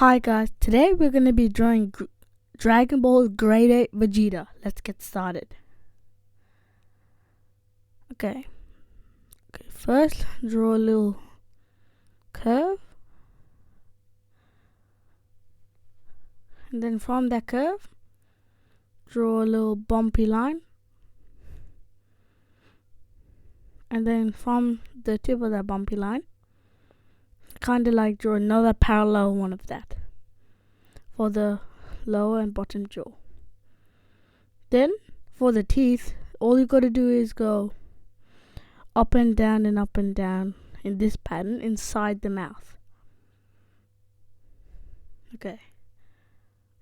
Hi guys, today we're going to be drawing Dragon Ball Grade 8 Vegeta. Let's get started. Okay, first draw a little curve. And then from that curve, draw a little bumpy line. And then from the tip of that bumpy line, kind of like draw another parallel one of that for the lower and bottom jaw. Then for the teeth, all you got to do is go up and down in this pattern inside the mouth. Okay.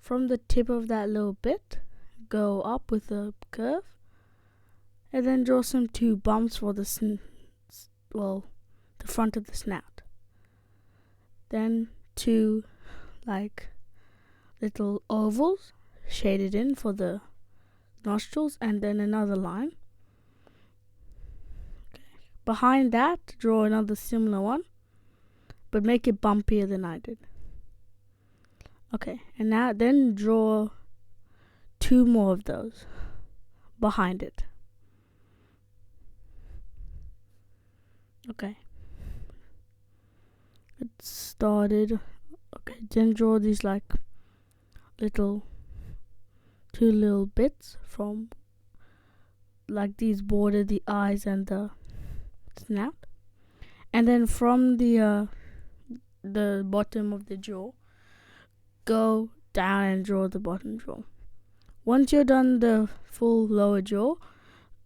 From the tip of that little bit, go up with a curve, and then draw some two bumps for the front of the snout. Then two like little ovals shaded in for the nostrils, and then another line. Okay. Behind that, draw another similar one, but make it bumpier than I did. Okay, and now then draw two more of those behind it. Okay. It started. Okay, then draw these like two little bits from like these border the eyes and the snout. And then from the bottom of the jaw, go down and draw the bottom jaw. Once you're done the full lower jaw,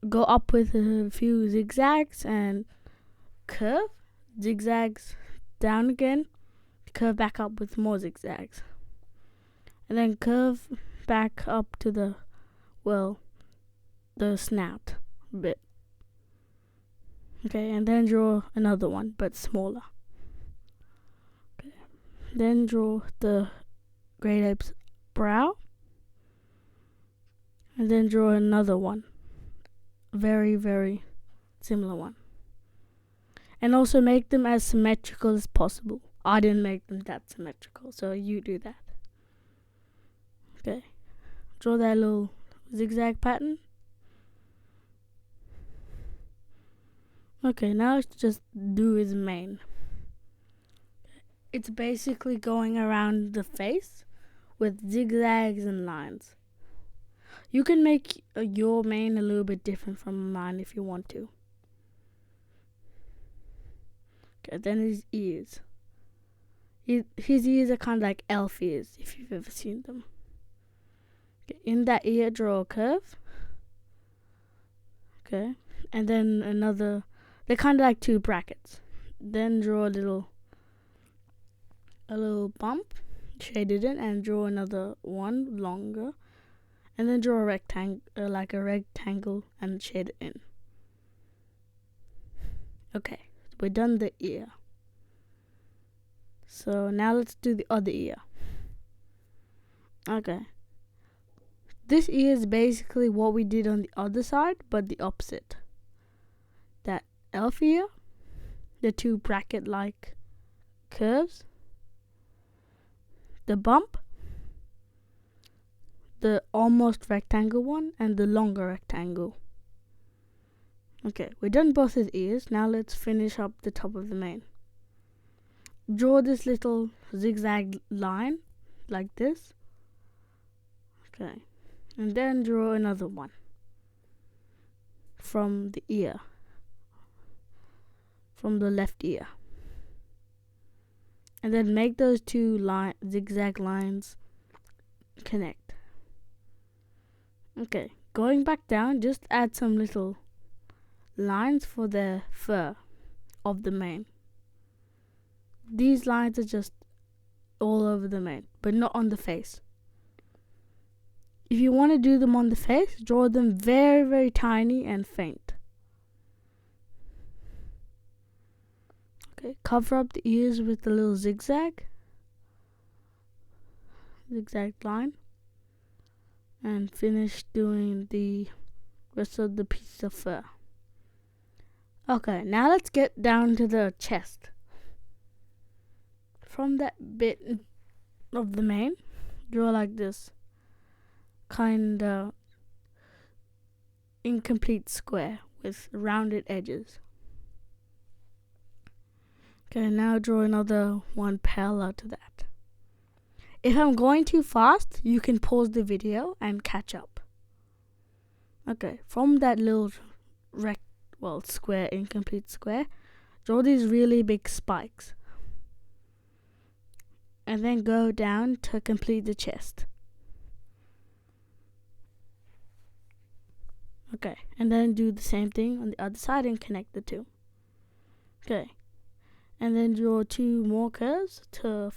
go up with a few zigzags and curve, zigzags down again, curve back up with more zigzags, and then curve back up to the snout bit. Okay, and then draw another one but smaller. Okay, then draw the great ape's brow, and then draw another one, very, very similar one. And also make them as symmetrical as possible. I didn't make them that symmetrical, so you do that. Okay, draw that little zigzag pattern. Okay, now let's just do his mane. It's basically going around the face with zigzags and lines. You can make your mane a little bit different from mine if you want to. Okay, then his ears. His ears are kind of like elf ears, if you've ever seen them. Okay, in that ear, draw a curve. Okay, and then another. They're kind of like two brackets. Then draw a little bump, shade it in, and draw another one longer. And then draw a rectangle, and shade it in. Okay, we're done the ear. So now let's do the other ear. Okay. This ear is basically what we did on the other side, but the opposite. That elf ear, the two bracket-like curves, the bump, the almost rectangle one, and the longer rectangle. Okay, we're done both his ears. Now let's finish up the top of the mane. Draw this little zigzag line like this. Okay, and then draw another one from the ear, from the left ear, and then make those two zigzag lines connect. Okay, going back down, just add some little lines for the fur of the mane. These lines are just all over the mane, but not on the face. If you want to do them on the face, draw them very, very tiny and faint. Okay, cover up the ears with a little zigzag line, and finish doing the rest of the piece of fur. Okay, now let's get down to the chest. From that bit of the mane, draw like this kind of incomplete square with rounded edges. Okay, now draw another one parallel to that. If I'm going too fast, you can pause the video and catch up. Okay, from that little square, incomplete square, draw these really big spikes. And then go down to complete the chest. Okay, and then do the same thing on the other side and connect the two. Okay, and then draw two more curves to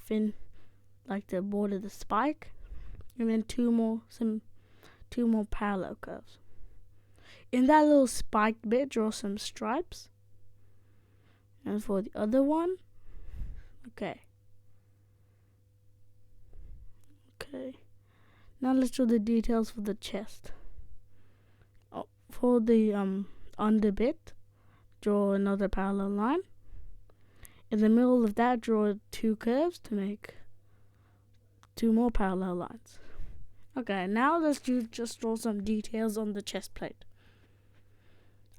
to border the spike, and then two more parallel curves. In that little spiked bit, draw some stripes. And for the other one, okay. Now let's draw the details for the chest. For the under bit, draw another parallel line. In the middle of that, draw two curves to make two more parallel lines. Okay, now let's just draw some details on the chest plate.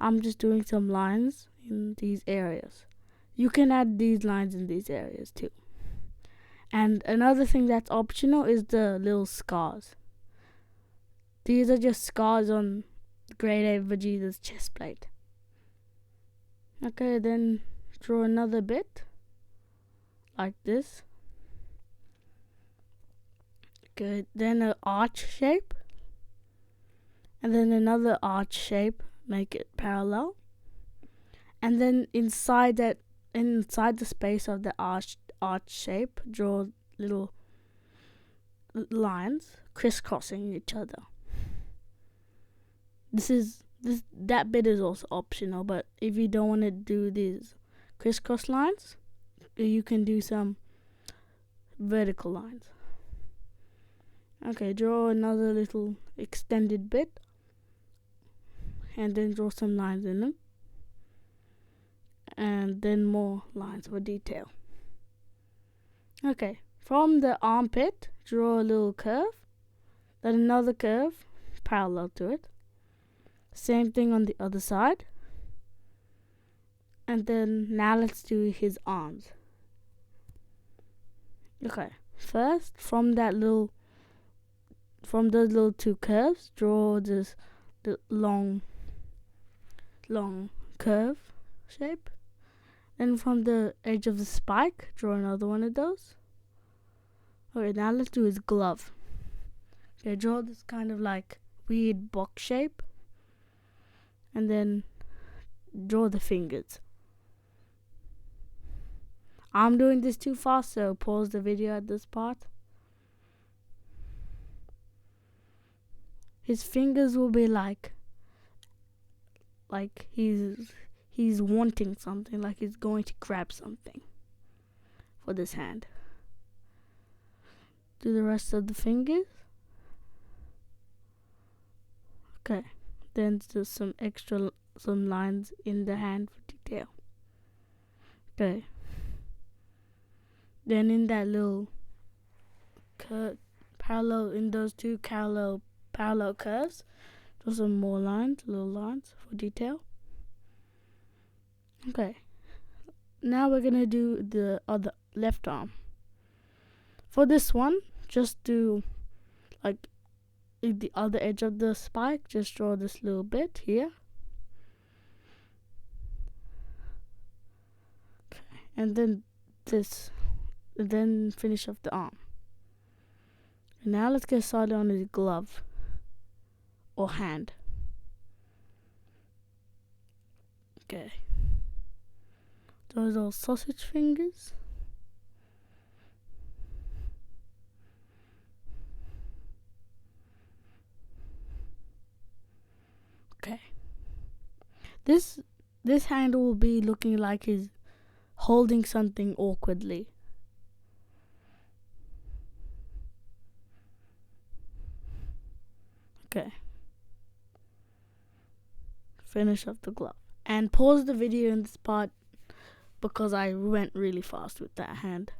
I'm just doing some lines in these areas. You can add these lines in these areas too. And another thing that's optional is the little scars. These are just scars on grade 8 Vegeta's chest plate. Okay, then draw another bit like this. Okay, then an arch shape, and then another arch shape, make it parallel, and then inside the space of the arch shape, draw little lines crisscrossing each other. That bit is also optional, but if you don't want to do these crisscross lines, you can do some vertical lines. Okay, draw another little extended bit, and then draw some lines in them, and then more lines for detail. Okay, from the armpit, draw a little curve, then another curve parallel to it. Same thing on the other side. And then now let's do his arms. Okay, first from those little two curves, draw the long curve shape. Then from the edge of the spike, draw another one of those. Okay, now let's do his glove. Okay, draw this kind of like weird box shape. And then draw the fingers. I'm doing this too fast, so pause the video at this part. His fingers will be like he's wanting something, like he's going to grab something for this hand. Do the rest of the fingers. Okay, then do some lines in the hand for detail. Okay, then in that little parallel, in those two parallel curves, draw some more little lines for detail. Okay, now we're gonna do the other left arm. For this one, just do like in the other edge of the spike, just draw this little bit here. Okay, and then finish off the arm. And now let's get started on his glove or hand. Okay, those are sausage fingers. Okay, this hand will be looking like he's holding something awkwardly. Okay, finish off the glove and pause the video in this part because I went really fast with that hand.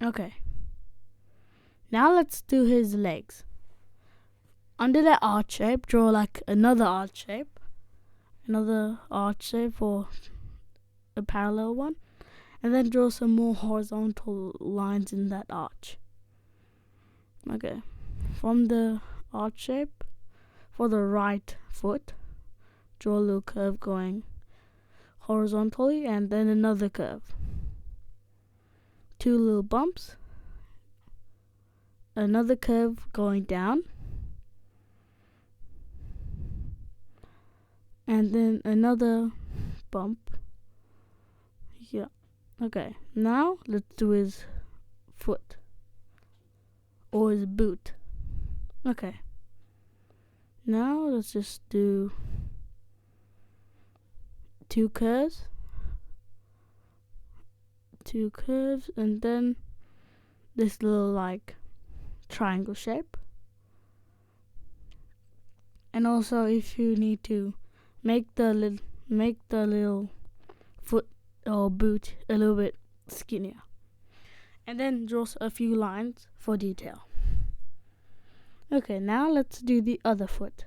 Okay. Now let's do his legs. Under that arch shape, draw like another arch shape or a parallel one, and then draw some more horizontal lines in that arch. Okay, from the arch shape for the right foot, draw a little curve going horizontally and then another curve. 2 little bumps, another curve going down, and then another bump. Yeah. Okay, now let's do his foot or his boot. Okay, now let's just do 2 curves, and then this little like triangle shape. And also, if you need to make the little foot or boot a little bit skinnier, and then draw a few lines for detail. Okay, now let's do the other foot.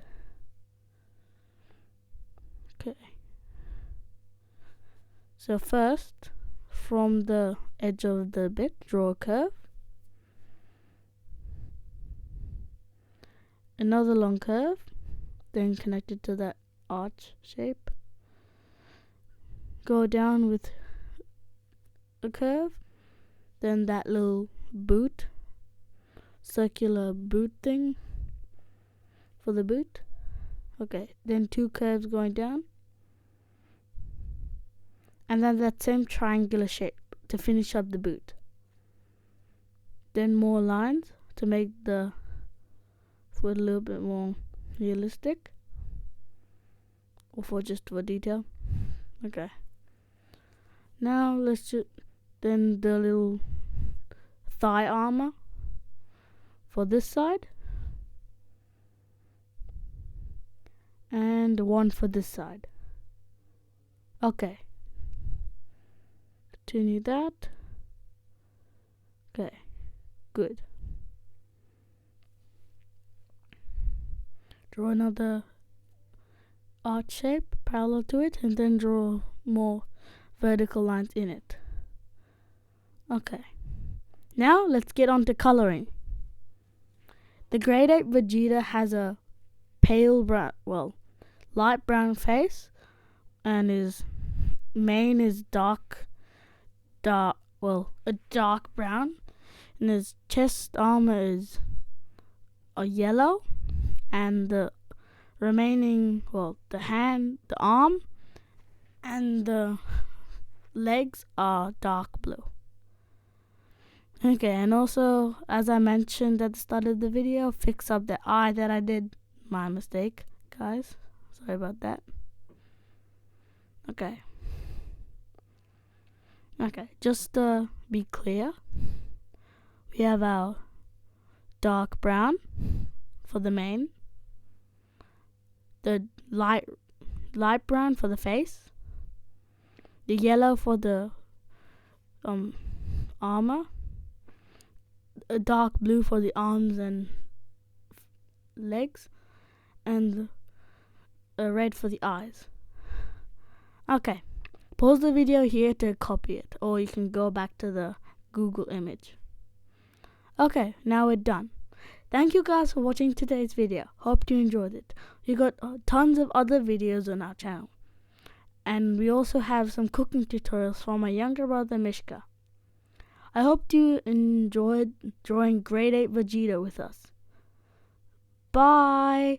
Okay, so first from the edge of the bit, draw a curve, another long curve, then connect it to that arch shape, go down with a curve, then that little boot, circular boot thing for the boot. Okay, then 2 curves going down, and then that same triangular shape to finish up the boot. Then more lines to make the foot a little bit more realistic, or for detail. Okay, now let's then the little thigh armor for this side, and one for this side. Okay, continue that. Okay, good. Draw another arch shape parallel to it, and then draw more vertical lines in it. Okay, now let's get on to coloring. The Grade 8 Vegeta has a pale brown, light brown face, and his mane is a dark brown, and his chest armor is a yellow, and the remaining, the arm and the legs are dark blue. Okay, and also, as I mentioned at the start of the video, fix up the eye that I did. My mistake, guys. Sorry about that. Okay, just to be clear, we have our dark brown for the mane, the light brown for the face, the yellow for the armor, a dark blue for the arms and legs, and a red for the eyes. Okay, pause the video here to copy it, or you can go back to the Google image. Okay, now we're done. Thank you guys for watching today's video. Hope you enjoyed it. We got tons of other videos on our channel, and we also have some cooking tutorials from my younger brother Mishka. I hope you enjoyed drawing Grade 8 Vegeta with us. Bye!